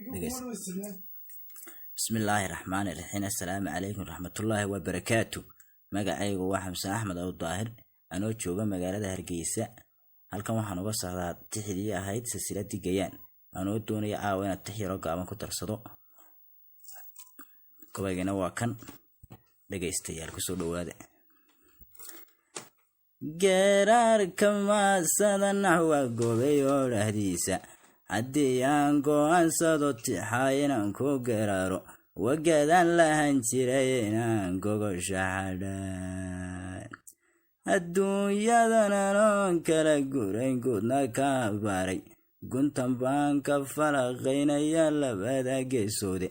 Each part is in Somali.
بسم الله الرحمن الرحيم. السلام عليكم ورحمة الله وبركاته. magacaygu waa Xamse Axmed oo Daahir anoo jooga magaalada Hargeysa. halkan waxaan uga socdaa tixdii ahayd silsiladii Gayaan anoo doonaya inaad tixiro gaaban ku darsado. Gabaygana waa kan dhageystayaal ku soo dhawaada. geerarka maasada naxwa gobay oo dhahdiisa haddii aan go'aansado tixaynaan ku geeraro wagadan lahan jiray inaan gogosha xadhaan adduunyadana noon kala gurayn gudna ka baray guntan baan ka falaqaynaya labada geesoode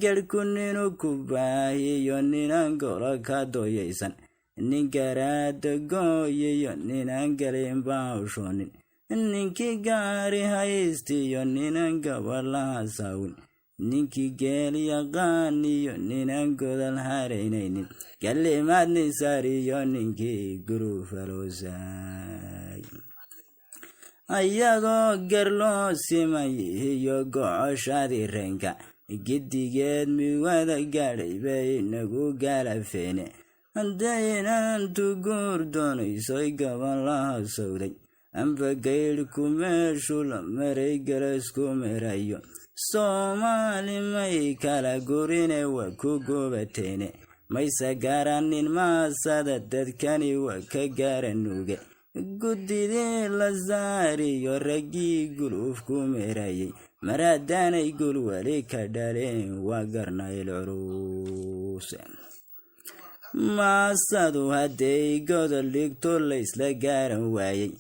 garku ninu ku baahiyo ninaan golo ka doyaysan nin garaada gooyiyo ninaan galin baawshoonin ninkii gaari haystiyo ninaan gabadlaha saawin ninkii geel yaqaan iyo ninaan godal haraynaynin kalimaad nisaariyo ninkii gurufaloosay ayadoo garloo simayihiyo gocoshadii reenka giddigeed miwada gaadhay bay inagu galafeene haddaynaantu guur doonaysoy gaban laha sawday amba gaydhku meeshu la maray galasku merayo Soomaali may kala gurine waa ku gubateene maysa garanin maasada dadkani waa ka garanuuge guddidii la saariyo raggii gulufku merayay maradaanay gul wali ka dhaleen waa garnayl culus maasadu hadday godol dhigto laysla garan waayay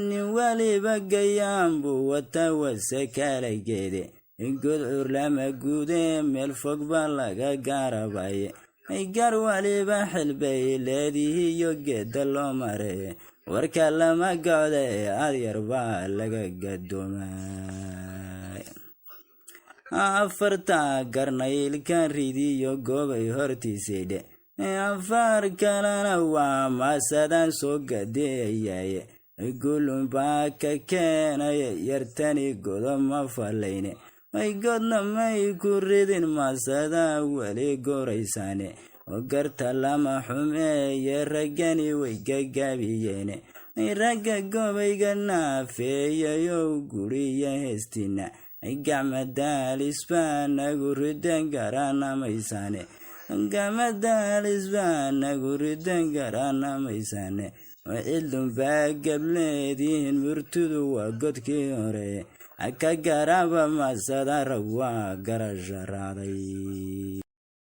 nin waliba Gayaan buu wata wase kala geede gudcur lama guude meel fog baa laga gaarabaye gar waliba xilbay leedihiyo geeda loo mare warka lama gocde adyar baa laga gadoomay afarta garnaylkan ridiyo gobay hortiisaydhe afar kalena waa maasadan soo gadeeyaye gulun baa ka keenaya yartani godoma falayne ay godna may ku ridin maasada wali goraysaane oo garta lama xumeeye raggani way gagabiyeene ragga gobayga naafeeyayow guriya heestina gacmadalisbaanagu ridan garanamaysane gacmadalisbaanagu ridan garanamaysane وعلم باقبليدين مرتدو وقدكي هوري أكا قرابا ما سدار وقرش راضي